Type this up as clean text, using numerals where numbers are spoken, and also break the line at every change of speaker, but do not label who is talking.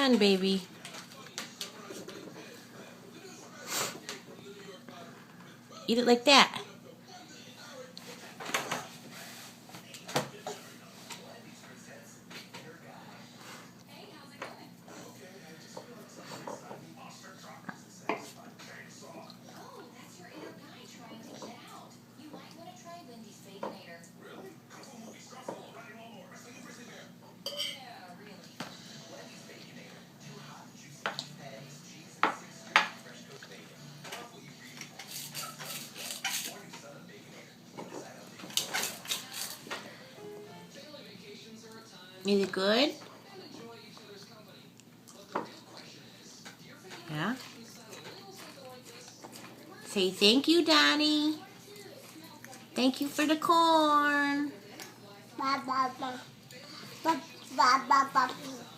done, baby. Eat it like that. Is it good? Yeah. Say thank you, Donnie. Thank you for the corn.
Ba ba ba ba ba ba ba.